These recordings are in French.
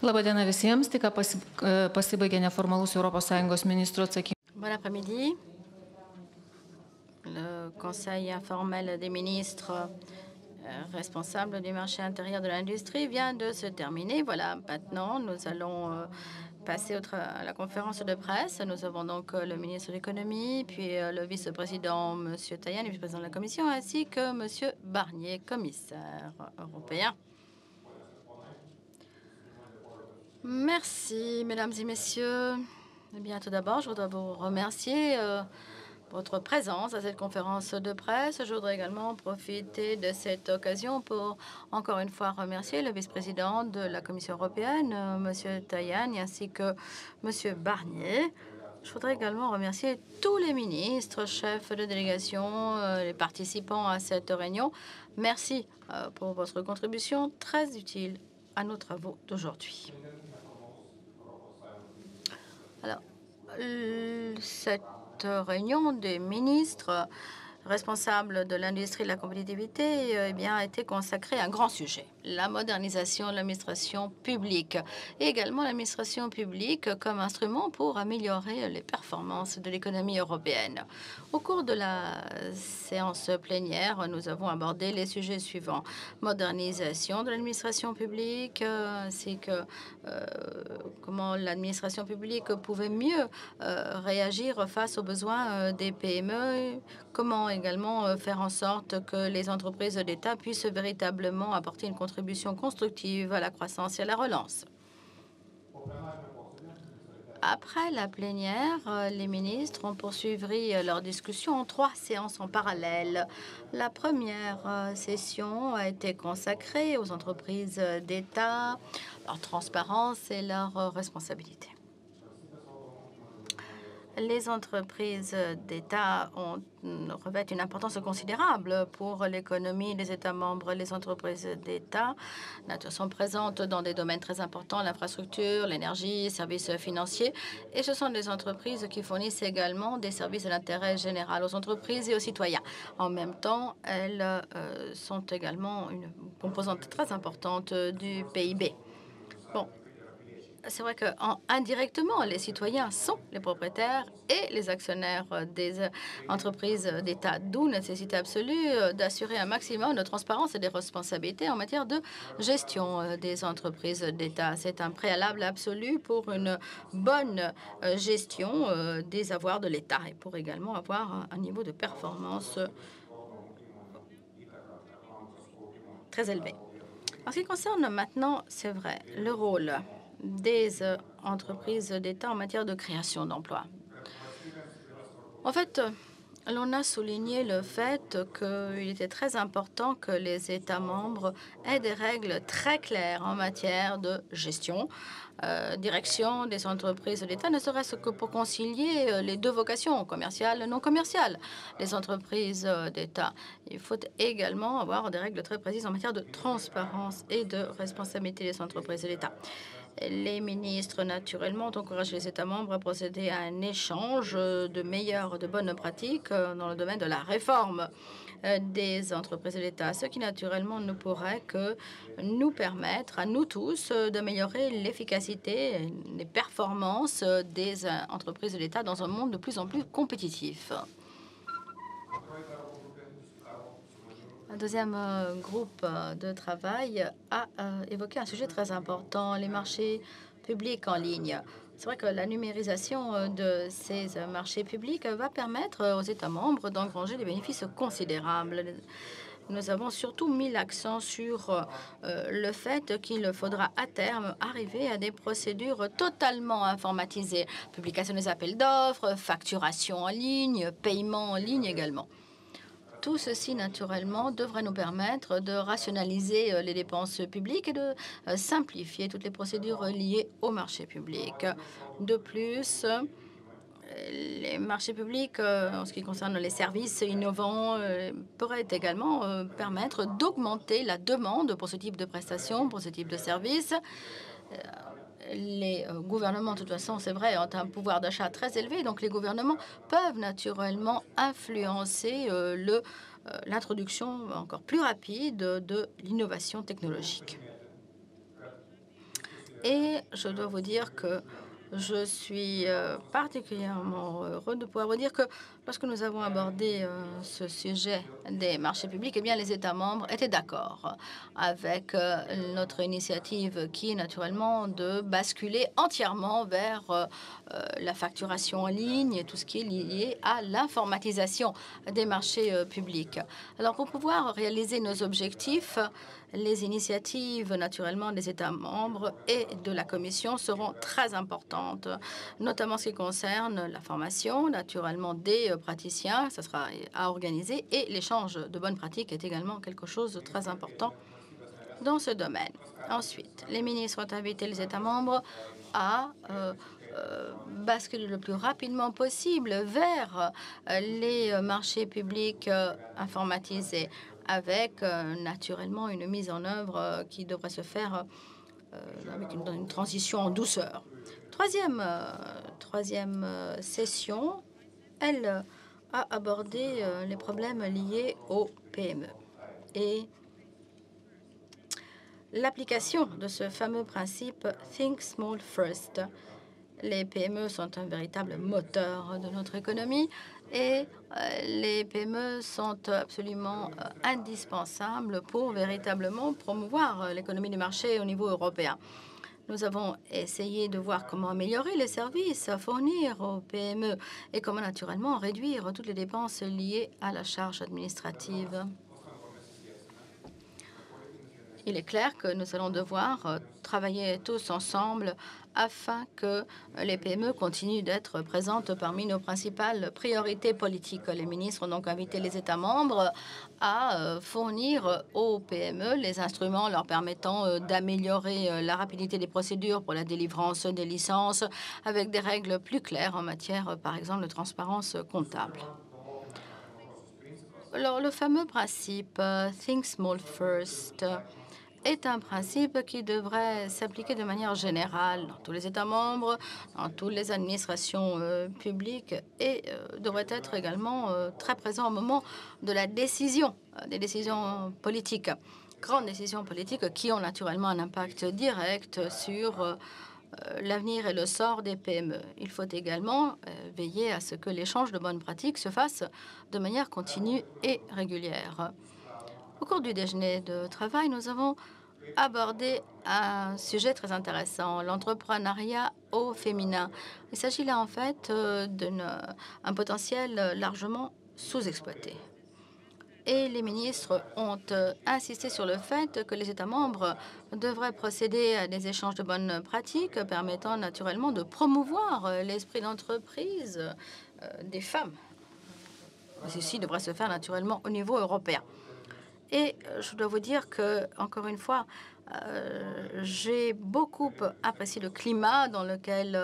Labadiena visiems, tik ką pasibaigė neformalus ES ministrų atsakymas. Bon après-midi. Le Conseil informel des ministres responsables du marché intérieur de l'industrie vient de se terminer. Voilà, maintenant, nous allons passer à la conférence de presse. Nous avons donc le ministre de l'économie, puis le vice-président, M. Tajani, le vice-président de la Commission, ainsi que M. Barnier, commissaire européen. Merci, mesdames et messieurs. Eh bien, tout d'abord, je voudrais vous remercier pour votre présence à cette conférence de presse. Je voudrais également profiter de cette occasion pour, encore une fois, remercier le vice-président de la Commission européenne, M. Tajani, ainsi que M. Barnier. Je voudrais également remercier tous les ministres, chefs de délégation, les participants à cette réunion. Merci pour votre contribution très utile à nos travaux d'aujourd'hui. Alors, cette réunion des ministres responsables de l'industrie et de la compétitivité a été consacrée à un grand sujet, la modernisation de l'administration publique, et également l'administration publique comme instrument pour améliorer les performances de l'économie européenne. Au cours de la séance plénière, nous avons abordé les sujets suivants: modernisation de l'administration publique, ainsi que comment l'administration publique pouvait mieux réagir face aux besoins des PME, comment également faire en sorte que les entreprises d'État puissent véritablement apporter une contribution constructive à la croissance et à la relance. Après la plénière, les ministres ont poursuivi leur discussion en 3 séances en parallèle. La première session a été consacrée aux entreprises d'État, leur transparence et leurs responsabilités. Les entreprises d'État revêtent une importance considérable pour l'économie des États membres. Les entreprises d'État sont présentes dans des domaines très importants: l'infrastructure, l'énergie, les services financiers. Et ce sont des entreprises qui fournissent également des services de l'intérêt général aux entreprises et aux citoyens. En même temps, elles sont également une composante très importante du PIB. Bon. C'est vrai qu'indirectement, les citoyens sont les propriétaires et les actionnaires des entreprises d'État, d'où la nécessité absolue d'assurer un maximum de transparence et de responsabilité en matière de gestion des entreprises d'État. C'est un préalable absolu pour une bonne gestion des avoirs de l'État et pour également avoir un niveau de performance très élevé. En ce qui concerne maintenant, c'est vrai, le rôle des entreprises d'État en matière de création d'emplois. En fait, l'on a souligné le fait qu'il était très important que les États membres aient des règles très claires en matière de gestion, direction des entreprises d'État, ne serait-ce que pour concilier les deux vocations, commerciales et non commerciales. Les entreprises d'État, il faut également avoir des règles très précises en matière de transparence et de responsabilité des entreprises d'État. Les ministres, naturellement, ont encouragé les États membres à procéder à un échange de bonnes pratiques dans le domaine de la réforme des entreprises de l'État, ce qui, naturellement, ne pourrait que nous permettre, à nous tous, d'améliorer l'efficacité, les performances des entreprises de l'État dans un monde de plus en plus compétitif. Un deuxième groupe de travail a évoqué un sujet très important: les marchés publics en ligne. C'est vrai que la numérisation de ces marchés publics va permettre aux États membres d'engranger des bénéfices considérables. Nous avons surtout mis l'accent sur le fait qu'il faudra à terme arriver à des procédures totalement informatisées: publication des appels d'offres, facturation en ligne, paiement en ligne également. Tout ceci, naturellement, devrait nous permettre de rationaliser les dépenses publiques et de simplifier toutes les procédures liées au marché public. De plus, les marchés publics, en ce qui concerne les services innovants, pourraient également permettre d'augmenter la demande pour ce type de prestations, pour ce type de services. Les gouvernements, de toute façon, c'est vrai, ont un pouvoir d'achat très élevé, donc les gouvernements peuvent naturellement influencer l'introduction encore plus rapide de l'innovation technologique. Et je dois vous dire que je suis particulièrement heureux de pouvoir vous dire que lorsque nous avons abordé ce sujet des marchés publics, eh bien, les États membres étaient d'accord avec notre initiative qui est naturellement de basculer entièrement vers la facturation en ligne et tout ce qui est lié à l'informatisation des marchés publics. Alors, pour pouvoir réaliser nos objectifs, les initiatives, naturellement, des États membres et de la Commission seront très importantes, notamment ce qui concerne la formation, naturellement, des praticiens. Ça sera à organiser. Et l'échange de bonnes pratiques est également quelque chose de très important dans ce domaine. Ensuite, les ministres ont invité les États membres à basculer le plus rapidement possible vers les marchés publics informatisés, avec naturellement une mise en œuvre qui devrait se faire avec une transition en douceur. Troisième session, elle a abordé les problèmes liés aux PME et l'application de ce fameux principe Think Small First. Les PME sont un véritable moteur de notre économie et les PME sont absolument indispensables pour véritablement promouvoir l'économie du marché au niveau européen. Nous avons essayé de voir comment améliorer les services à fournir aux PME et comment naturellement réduire toutes les dépenses liées à la charge administrative. Il est clair que nous allons devoir travailler tous ensemble afin que les PME continuent d'être présentes parmi nos principales priorités politiques. Les ministres ont donc invité les États membres à fournir aux PME les instruments leur permettant d'améliorer la rapidité des procédures pour la délivrance des licences avec des règles plus claires en matière, par exemple, de transparence comptable. Alors, le fameux principe Think Small First est un principe qui devrait s'appliquer de manière générale dans tous les États membres, dans toutes les administrations publiques et devrait être également très présent au moment de la décision, des décisions politiques, grandes décisions politiques qui ont naturellement un impact direct sur l'avenir et le sort des PME. Il faut également veiller à ce que l'échange de bonnes pratiques se fasse de manière continue et régulière. Au cours du déjeuner de travail, nous avons abordé un sujet très intéressant, l'entrepreneuriat au féminin. Il s'agit là en fait d'un potentiel largement sous-exploité. Et les ministres ont insisté sur le fait que les États membres devraient procéder à des échanges de bonnes pratiques permettant naturellement de promouvoir l'esprit d'entreprise des femmes. Ceci devrait se faire naturellement au niveau européen. Et je dois vous dire que, encore une fois, j'ai beaucoup apprécié le climat dans lequel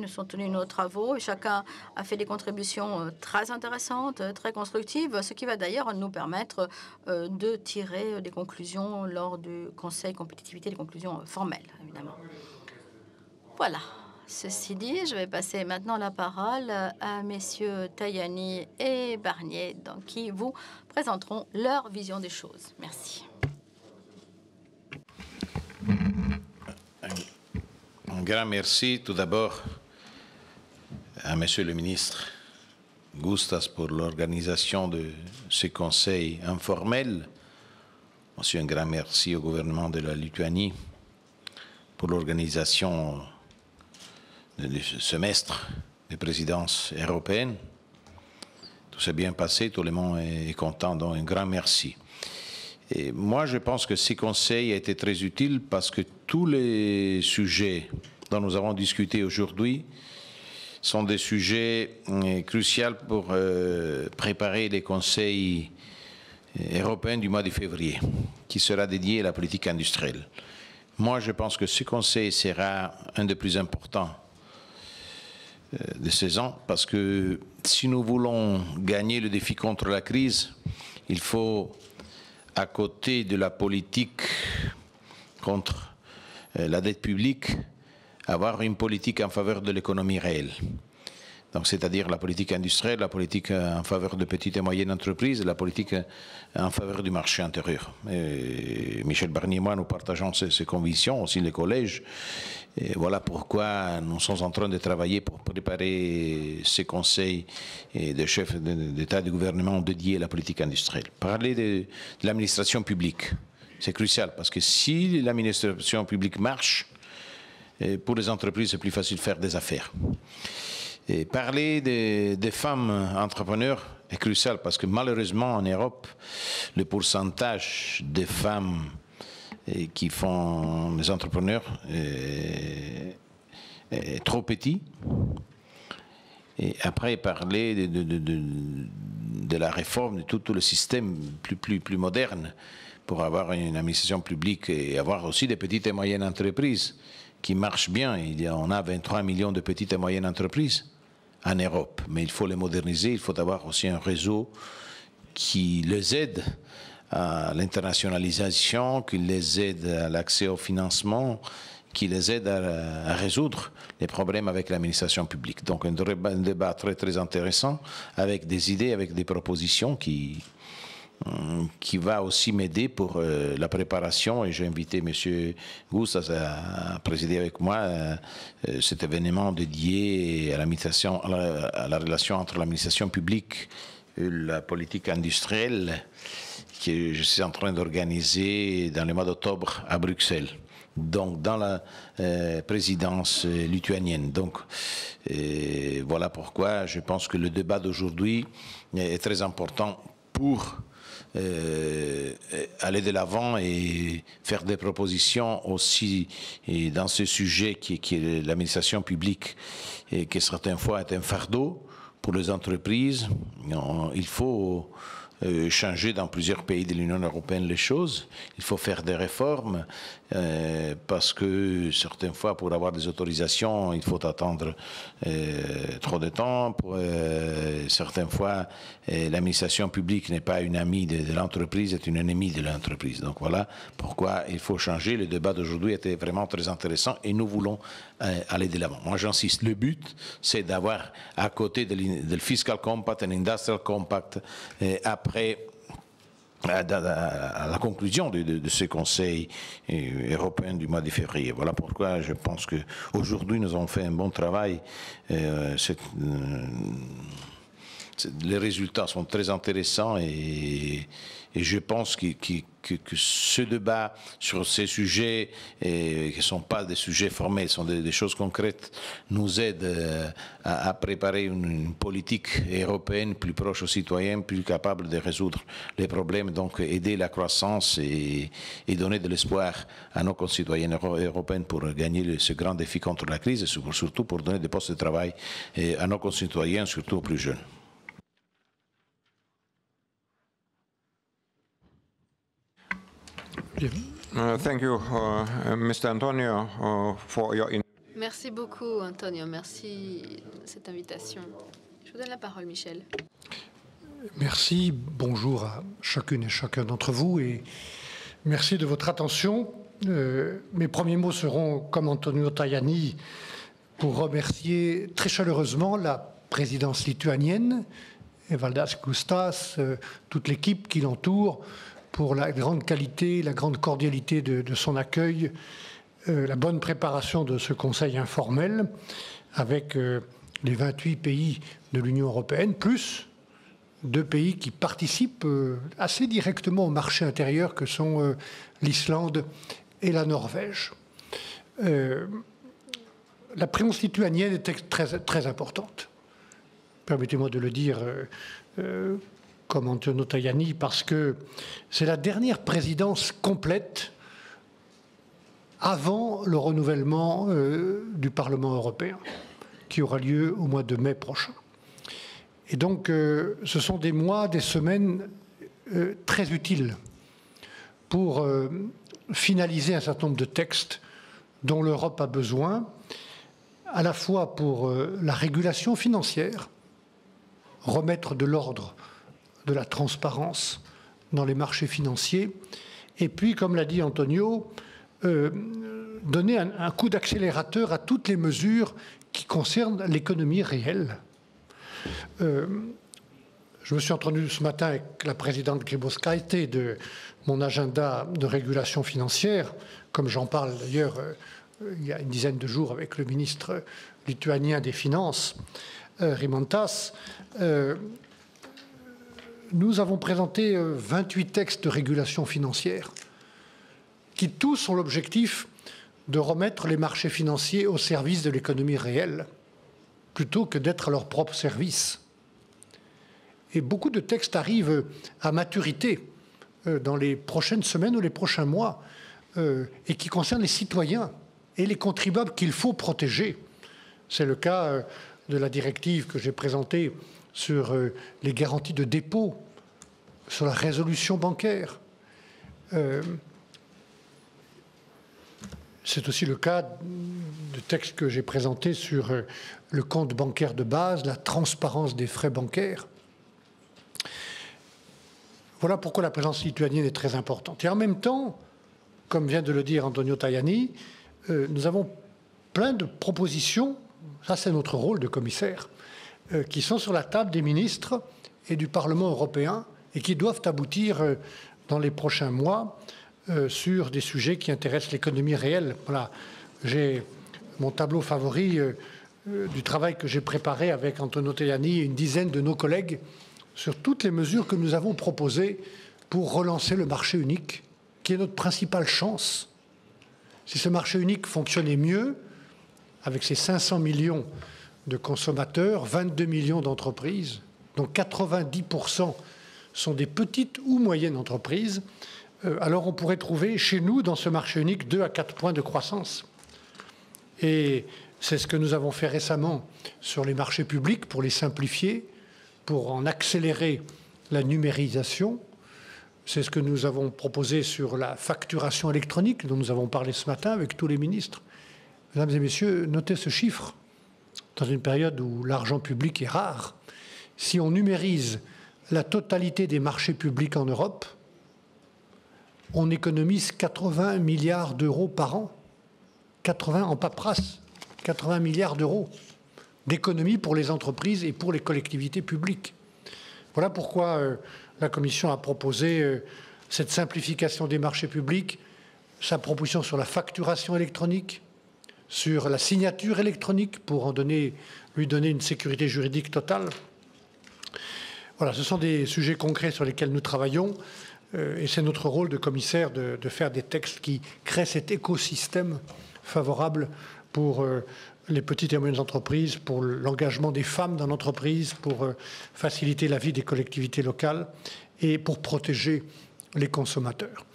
sont tenus nos travaux. Et chacun a fait des contributions très intéressantes, très constructives, ce qui va d'ailleurs nous permettre de tirer des conclusions lors du Conseil compétitivité, des conclusions formelles, évidemment. Voilà. Ceci dit, je vais passer maintenant la parole à messieurs Tajani et Barnier, donc, qui vous présenteront leur vision des choses. Merci. Un grand merci tout d'abord à monsieur le ministre Gustas pour l'organisation de ce conseil informel. Aussi un grand merci au gouvernement de la Lituanie pour l'organisation du semestre de présidence européenne. Tout s'est bien passé, tout le monde est content, donc un grand merci. Et moi, je pense que ce conseil a été très utile parce que tous les sujets dont nous avons discuté aujourd'hui sont des sujets cruciaux pour préparer les conseils européens du mois de février, qui sera dédié à la politique industrielle. Moi, je pense que ce conseil sera un des plus importants de ces ans, parce que si nous voulons gagner le défi contre la crise, il faut, à côté de la politique contre la dette publique, avoir une politique en faveur de l'économie réelle. Donc, c'est-à-dire la politique industrielle, la politique en faveur de petites et moyennes entreprises, la politique en faveur du marché intérieur. Et Michel Barnier et moi, nous partageons ces convictions, aussi les collèges. Et voilà pourquoi nous sommes en train de travailler pour préparer ces conseils de chefs d'État et de gouvernement dédiés à la politique industrielle. Parler de l'administration publique, c'est crucial, parce que si l'administration publique marche, pour les entreprises, c'est plus facile de faire des affaires. Et parler des femmes entrepreneurs est crucial parce que malheureusement en Europe, le pourcentage des femmes qui font des entrepreneurs est trop petit. Et après, parler de la réforme de tout le système plus moderne pour avoir une administration publique et avoir aussi des petites et moyennes entreprises qui marchent bien. On a 23 millions de petites et moyennes entreprises en Europe, mais il faut les moderniser, il faut avoir aussi un réseau qui les aide à l'internationalisation, qui les aide à l'accès au financement, qui les aide à résoudre les problèmes avec l'administration publique. Donc un débat très intéressant, avec des idées, avec des propositions qui va aussi m'aider pour la préparation, et j'ai invité M. Gustas à présider avec moi cet événement dédié à la relation entre l'administration publique et la politique industrielle que je suis en train d'organiser dans le mois d'octobre à Bruxelles, donc dans la présidence lituanienne. Donc voilà pourquoi je pense que le débat d'aujourd'hui est très important pour aller de l'avant et faire des propositions aussi dans ce sujet qui est l'administration publique et qui certaines fois est un fardeau pour les entreprises. Il faut changer dans plusieurs pays de l'Union européenne les choses. Il faut faire des réformes parce que certaines fois, pour avoir des autorisations, il faut attendre trop de temps. Certaines fois, l'administration publique n'est pas une amie de l'entreprise, c'est une ennemie de l'entreprise. Donc voilà pourquoi il faut changer. Le débat d'aujourd'hui était vraiment très intéressant et nous voulons aller de l'avant. Moi, j'insiste, le but, c'est d'avoir à côté de Fiscal Compact, un Industrial Compact, après à la conclusion de ce Conseil européen du mois de février. Voilà pourquoi je pense qu'aujourd'hui, nous avons fait un bon travail. Les résultats sont très intéressants et je pense que ce débat sur ces sujets, qui ne sont pas des sujets formels, sont des choses concrètes, nous aide à préparer une politique européenne plus proche aux citoyens, plus capable de résoudre les problèmes, donc aider la croissance et donner de l'espoir à nos concitoyens européens pour gagner ce grand défi contre la crise et surtout pour donner des postes de travail à nos concitoyens, surtout aux plus jeunes. Thank you, Mr. Antonio, for your. Merci beaucoup, Antonio. Merci de cette invitation. Je vous donne la parole, Michel. Merci. Bonjour à chacune et chacun d'entre vous et merci de votre attention. Mes premiers mots seront, comme Antonio Tajani, pour remercier très chaleureusement la présidence lituanienne, Evaldas Gustas, toute l'équipe qui l'entoure, pour la grande qualité, la grande cordialité de son accueil, la bonne préparation de ce Conseil informel avec les 28 pays de l'Union européenne, plus 2 pays qui participent assez directement au marché intérieur que sont l'Islande et la Norvège. La présidence lituanienne était très importante. Permettez-moi de le dire comme Antonio Tajani, parce que c'est la dernière présidence complète avant le renouvellement du Parlement européen, qui aura lieu au mois de mai prochain. Et donc, ce sont des mois, des semaines très utiles pour finaliser un certain nombre de textes dont l'Europe a besoin, à la fois pour la régulation financière, remettre de l'ordre, de la transparence dans les marchés financiers, et puis, comme l'a dit Antonio, donner un coup d'accélérateur à toutes les mesures qui concernent l'économie réelle, Je me suis entendu ce matin avec la présidente Grybauskaitė de mon agenda de régulation financière, comme j'en parle d'ailleurs il y a une dizaine de jours avec le ministre lituanien des Finances, Rimantas. Nous avons présenté 28 textes de régulation financière qui tous ont l'objectif de remettre les marchés financiers au service de l'économie réelle, plutôt que d'être à leur propre service. Et beaucoup de textes arrivent à maturité dans les prochaines semaines ou les prochains mois et qui concernent les citoyens et les contribuables qu'il faut protéger. C'est le cas de la directive que j'ai présentée sur les garanties de dépôt, sur la résolution bancaire. C'est aussi le cas de textes que j'ai présentés sur le compte bancaire de base, la transparence des frais bancaires. Voilà pourquoi la présence lituanienne est très importante. Et en même temps, comme vient de le dire Antonio Tajani, nous avons plein de propositions, ça c'est notre rôle de commissaire, qui sont sur la table des ministres et du Parlement européen et qui doivent aboutir dans les prochains mois sur des sujets qui intéressent l'économie réelle. Voilà, j'ai mon tableau favori du travail que j'ai préparé avec Antonio Tajani et une dizaine de nos collègues sur toutes les mesures que nous avons proposées pour relancer le marché unique, qui est notre principale chance. Si ce marché unique fonctionnait mieux, avec ses 500 millions de consommateurs, 22 millions d'entreprises, dont 90% sont des petites ou moyennes entreprises, alors on pourrait trouver chez nous, dans ce marché unique, 2 à 4 points de croissance. Et c'est ce que nous avons fait récemment sur les marchés publics pour les simplifier, pour en accélérer la numérisation. C'est ce que nous avons proposé sur la facturation électronique, dont nous avons parlé ce matin avec tous les ministres. Mesdames et messieurs, notez ce chiffre. Dans une période où l'argent public est rare, si on numérise la totalité des marchés publics en Europe, on économise 80 milliards d'euros par an. 80 en paperasse, 80 milliards d'euros d'économies pour les entreprises et pour les collectivités publiques. Voilà pourquoi la Commission a proposé cette simplification des marchés publics, sa proposition sur la facturation électronique, sur la signature électronique pour lui donner une sécurité juridique totale. Voilà, ce sont des sujets concrets sur lesquels nous travaillons et c'est notre rôle de commissaire de faire des textes qui créent cet écosystème favorable pour les petites et moyennes entreprises, pour l'engagement des femmes dans l'entreprise, pour faciliter la vie des collectivités locales et pour protéger les consommateurs.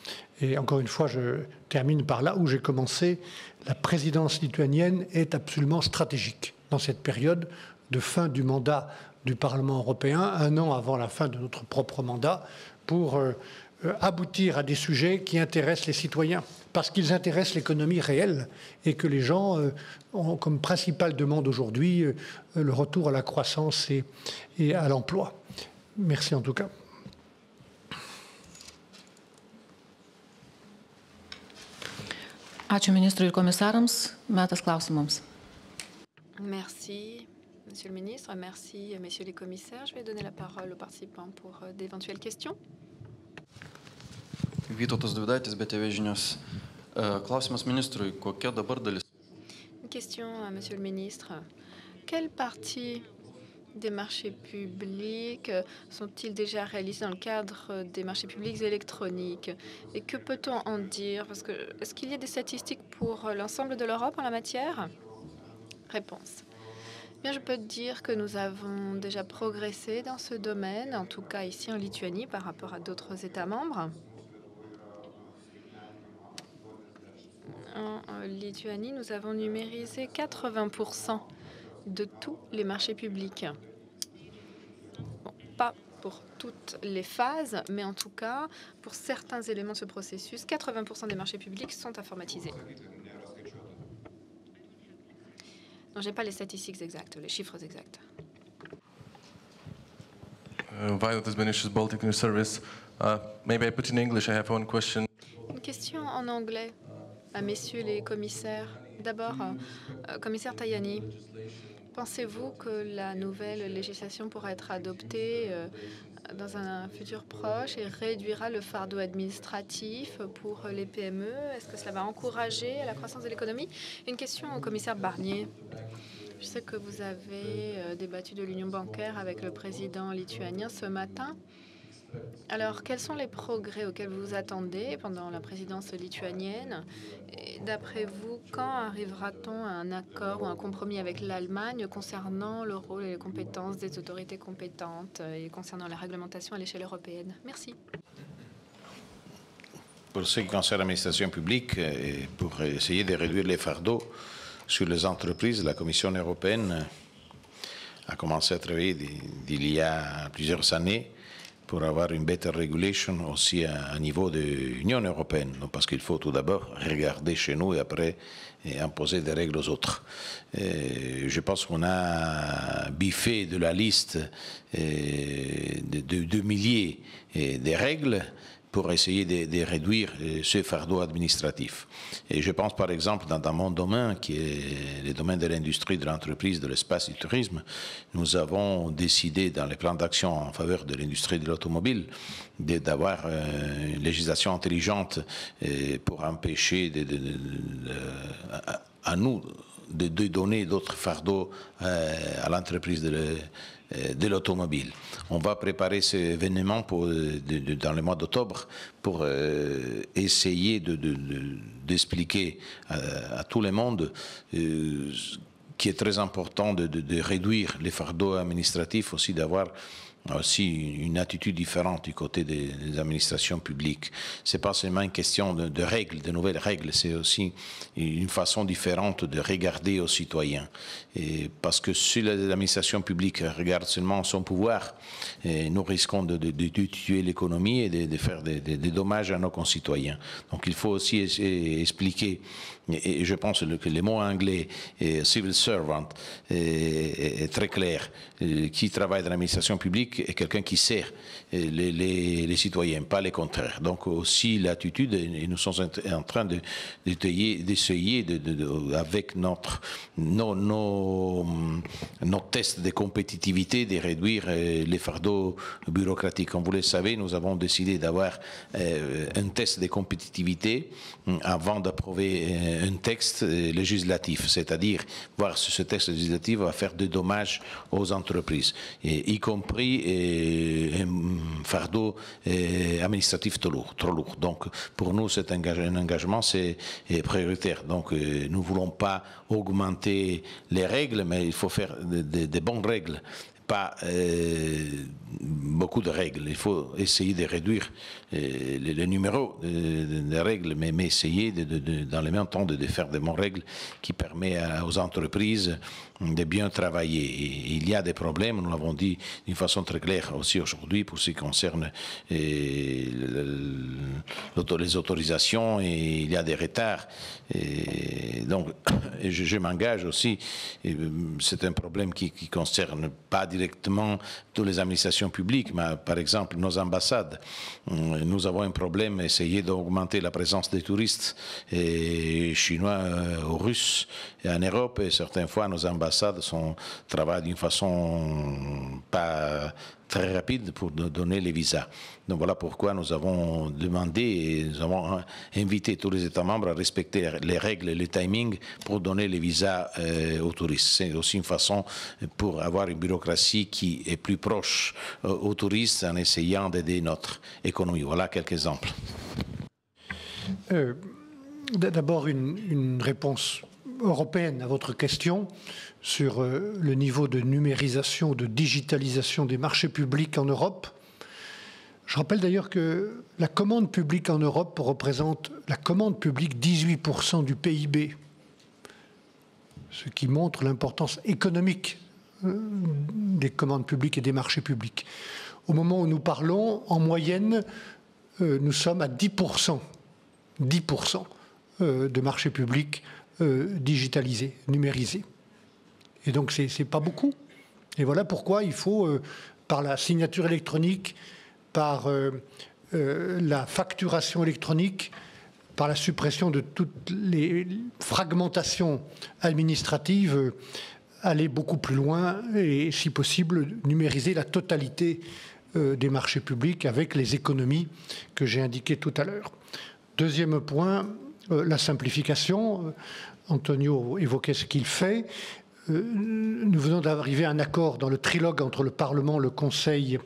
Et encore une fois, je termine par là où j'ai commencé. La présidence lituanienne est absolument stratégique dans cette période de fin du mandat du Parlement européen, un an avant la fin de notre propre mandat, pour aboutir à des sujets qui intéressent les citoyens, parce qu'ils intéressent l'économie réelle et que les gens ont comme principale demande aujourd'hui le retour à la croissance et à l'emploi. Merci en tout cas. Ačiū ministrui ir komisarams. Metas klausimams. Merci, Monsieur le ministre. Merci, messieurs les commissaires. Je vais donner la parole aux participants pour d'éventuelles questions. Vytautas Dvidaitis, BTV žinios. Klausimas ministrui, kokia dabar dalis? Une question à Monsieur le ministre. Quelle partie des marchés publics sont-ils déjà réalisés dans le cadre des marchés publics électroniques? Et que peut-on en dire? Parce que est-ce qu'il y a des statistiques pour l'ensemble de l'Europe en la matière? Réponse. Bien, je peux dire que nous avons déjà progressé dans ce domaine, en tout cas ici en Lituanie, par rapport à d'autres États membres. En Lituanie, nous avons numérisé 80% de tous les marchés publics. Bon, pas pour toutes les phases, mais en tout cas, pour certains éléments de ce processus, 80% des marchés publics sont informatisés. Non, je n'ai pas les statistiques exactes, les chiffres exacts. Violet Benicius, Baltic News Service. Maybe I put in English. I have one question. Une question en anglais à messieurs les commissaires. D'abord, commissaire Tajani, Pensez-vous que la nouvelle législation pourra être adoptée dans un futur proche et réduira le fardeau administratif pour les PME? Est-ce que cela va encourager la croissance de l'économie? Une question au commissaire Barnier. Je sais que vous avez débattu de l'union bancaire avec le président lituanien ce matin. Alors, quels sont les progrès auxquels vous vous attendez pendant la présidence lituanienne? D'après vous, quand arrivera-t-on à un accord ou un compromis avec l'Allemagne concernant le rôle et les compétences des autorités compétentes et concernant la réglementation à l'échelle européenne? Merci. Pour ce qui concerne l'administration publique, et pour essayer de réduire les fardeaux sur les entreprises, la Commission européenne a commencé à travailler il y a plusieurs années pour avoir une better regulation aussi à niveau de l'Union européenne. Parce qu'il faut tout d'abord regarder chez nous et après imposer des règles aux autres. Je pense qu'on a biffé de la liste de milliers de règles pour essayer de réduire ce fardeau administratif. Et je pense par exemple dans mon domaine, qui est le domaine de l'industrie, de l'entreprise, de l'espace, du tourisme, nous avons décidé dans les plans d'action en faveur de l'industrie de l'automobile d'avoir une législation intelligente pour empêcher à nous de donner d'autres fardeaux à l'entreprise de l'automobile. On va préparer cet événement dans le mois d'octobre pour essayer d'expliquer à tout le monde qu'il est très important de réduire les fardeaux administratifs, aussi d'avoir aussi une attitude différente du côté des administrations publiques. Ce n'est pas seulement une question de règles, de nouvelles règles, c'est aussi une façon différente de regarder aux citoyens. Et parce que si l'administration publique regarde seulement son pouvoir, nous risquons de tuer l'économie et de faire des dommages à nos concitoyens. Donc il faut aussi expliquer, et je pense que le mot anglais, civil servant, est très clair. Qui travaille dans l'administration publique est quelqu'un qui sert les citoyens, pas les contraires. Donc aussi l'attitude, et nous sommes en train d'essayer avec nos tests de compétitivité, de réduire les fardeaux bureaucratiques. Comme vous le savez, nous avons décidé d'avoir un test de compétitivité avant d'approuver un texte législatif, c'est-à-dire voir si ce texte législatif va faire des dommages aux entreprises, y compris un fardeau administratif trop lourd. Donc pour nous, c'est un engagement, c'est prioritaire. Donc nous ne voulons pas augmenter les règles, mais il faut faire des bonnes règles. Pas beaucoup de règles. Il faut essayer de réduire le numéro des règles, mais essayer dans le même temps de faire de bonnes règles qui permettent aux entreprises de bien travailler. Et il y a des problèmes, nous l'avons dit d'une façon très claire aussi aujourd'hui pour ce qui concerne les autorisations, et il y a des retards. Et donc je m'engage aussi, c'est un problème qui concerne pas directement toutes les administrations publiques, mais par exemple nos ambassades. Nous avons un problème, essayer d'augmenter la présence des touristes chinois ou russes en Europe, et certaines fois nos ambassades travaillent d'une façon pas très rapide pour donner les visas. Donc voilà pourquoi nous avons demandé et nous avons invité tous les États membres à respecter les règles et les timings pour donner les visas aux touristes. C'est aussi une façon pour avoir une bureaucratie qui est plus proche aux touristes en essayant d'aider notre économie. Voilà quelques exemples. D'abord, une réponse européenne à votre question sur le niveau de numérisation, de digitalisation des marchés publics en Europe. Je rappelle d'ailleurs que la commande publique en Europe représente, la commande publique, 18% du PIB, ce qui montre l'importance économique des commandes publiques et des marchés publics. Au moment où nous parlons, en moyenne, nous sommes à 10% de marchés publics digitalisés, numérisés. Et donc, ce n'est pas beaucoup. Et voilà pourquoi il faut, par la signature électronique, par la facturation électronique, par la suppression de toutes les fragmentations administratives, aller beaucoup plus loin et, si possible, numériser la totalité des marchés publics avec les économies que j'ai indiquées tout à l'heure. Deuxième point, la simplification. Antonio évoquait ce qu'il fait. Nous venons d'arriver à un accord dans le trilogue entre le Parlement, le Conseil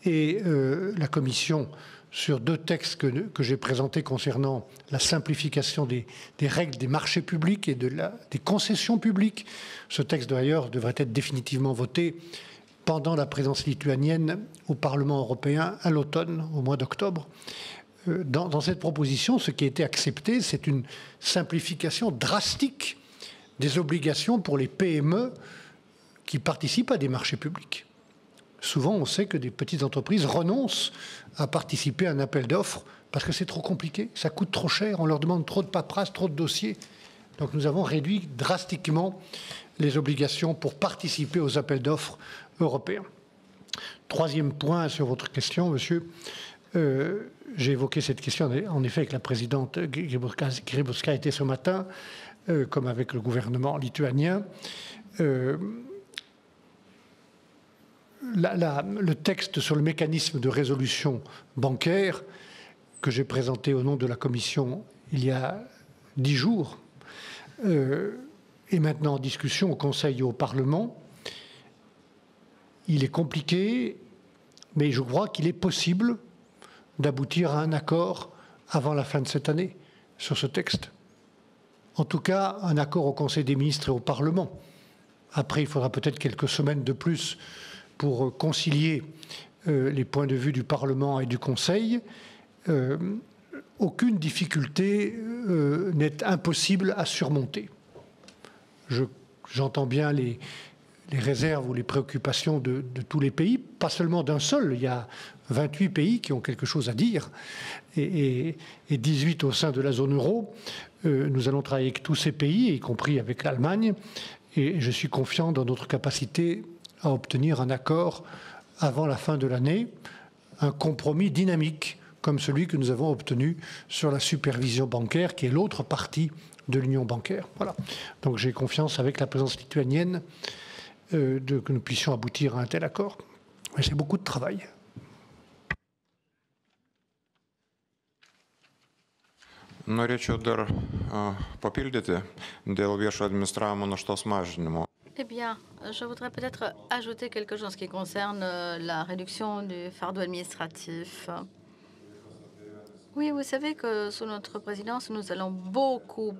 et la Commission sur 2 textes que j'ai présentés concernant la simplification des règles des marchés publics et des concessions publiques. Ce texte, d'ailleurs, devrait être définitivement voté pendant la présidence lituanienne au Parlement européen à l'automne, au mois d'octobre. Dans cette proposition, ce qui a été accepté, c'est une simplification drastique des obligations pour les PME qui participent à des marchés publics. Souvent, on sait que des petites entreprises renoncent à participer à un appel d'offres parce que c'est trop compliqué, ça coûte trop cher, on leur demande trop de paperasse, trop de dossiers. Donc nous avons réduit drastiquement les obligations pour participer aux appels d'offres européens. Troisième point sur votre question, monsieur. J'ai évoqué cette question, en effet, avec la présidente Grybauskaitė ce matin, comme avec le gouvernement lituanien. Le texte sur le mécanisme de résolution bancaire que j'ai présenté au nom de la Commission il y a 10 jours est maintenant en discussion au Conseil et au Parlement. Il est compliqué, mais je crois qu'il est possible d'aboutir à un accord avant la fin de cette année sur ce texte. En tout cas, un accord au Conseil des ministres et au Parlement. Après, il faudra peut-être quelques semaines de plus pour concilier les points de vue du Parlement et du Conseil. Aucune difficulté n'est impossible à surmonter. J'entends bien les réserves ou les préoccupations de tous les pays, pas seulement d'un seul. Il y a 28 pays qui ont quelque chose à dire et 18 au sein de la zone euro. Nous allons travailler avec tous ces pays, y compris avec l'Allemagne, et je suis confiant dans notre capacité à obtenir un accord avant la fin de l'année, un compromis dynamique comme celui que nous avons obtenu sur la supervision bancaire, qui est l'autre partie de l'union bancaire. Voilà. Donc j'ai confiance avec la présidence lituanienne que nous puissions aboutir à un tel accord. Mais c'est beaucoup de travail. Norėčiau dar papildyti dėl viešo administravimo naštos mažinimo. Eh bien, je voudrais peut-être ajouter quelque chose qui concerne la réduction du fardeau administratif. Oui, vous savez que sous notre présidence, nous allons beaucoup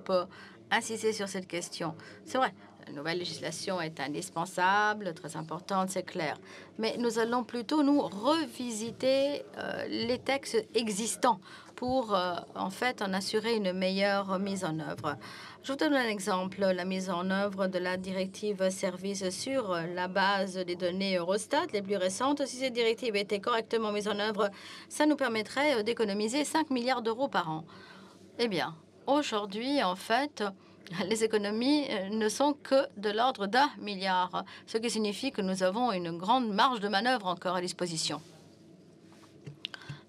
insister sur cette question. C'est vrai, la nouvelle législation est indispensable, très importante, c'est clair. Mais nous allons plutôt nous revisiter les textes existants pour en fait en assurer une meilleure mise en œuvre. Je vous donne un exemple, la mise en œuvre de la directive service sur la base des données Eurostat, les plus récentes. Si cette directive était correctement mise en œuvre, ça nous permettrait d'économiser 5 milliards d'euros par an. Eh bien, aujourd'hui, en fait, les économies ne sont que de l'ordre d'1 milliard, ce qui signifie que nous avons une grande marge de manœuvre encore à disposition.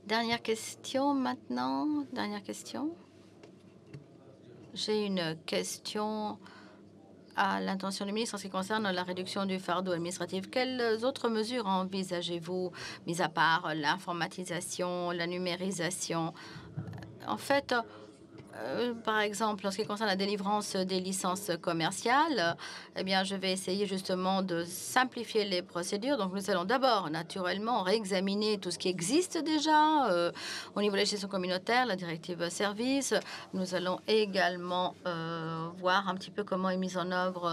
Dernière question maintenant. Dernière question. J'ai une question à l'intention du ministre en ce qui concerne la réduction du fardeau administratif. Quelles autres mesures envisagez-vous, mis à part l'informatisation, la numérisation? En fait, par exemple, en ce qui concerne la délivrance des licences commerciales, eh bien, je vais essayer justement de simplifier les procédures. Donc, nous allons d'abord, naturellement, réexaminer tout ce qui existe déjà au niveau de la législation communautaire, la directive service. Nous allons également voir un petit peu comment est mise en œuvre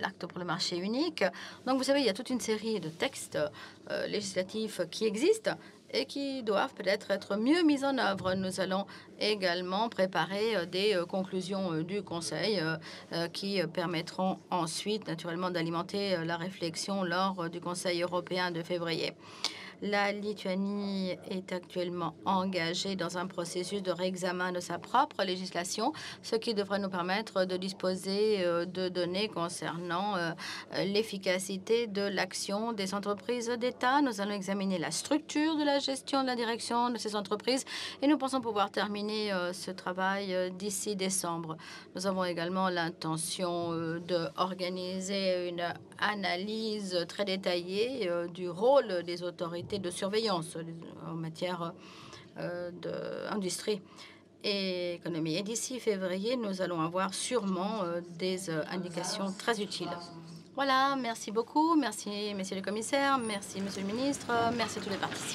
l'acte pour le marché unique. Donc, vous savez, il y a toute une série de textes législatifs qui existent et qui doivent peut-être être mieux mises en œuvre. Nous allons également préparer des conclusions du Conseil qui permettront ensuite, naturellement, d'alimenter la réflexion lors du Conseil européen de février. La Lituanie est actuellement engagée dans un processus de réexamen de sa propre législation, ce qui devrait nous permettre de disposer de données concernant l'efficacité de l'action des entreprises d'État. Nous allons examiner la structure de la gestion de la direction de ces entreprises et nous pensons pouvoir terminer ce travail d'ici décembre. Nous avons également l'intention d'organiser une analyse très détaillée du rôle des autorités de surveillance en matière d'industrie et économie. Et d'ici février, nous allons avoir sûrement des indications très utiles. Voilà, merci beaucoup. Merci, messieurs les commissaires. Merci, monsieur le ministre. Merci à tous les participants.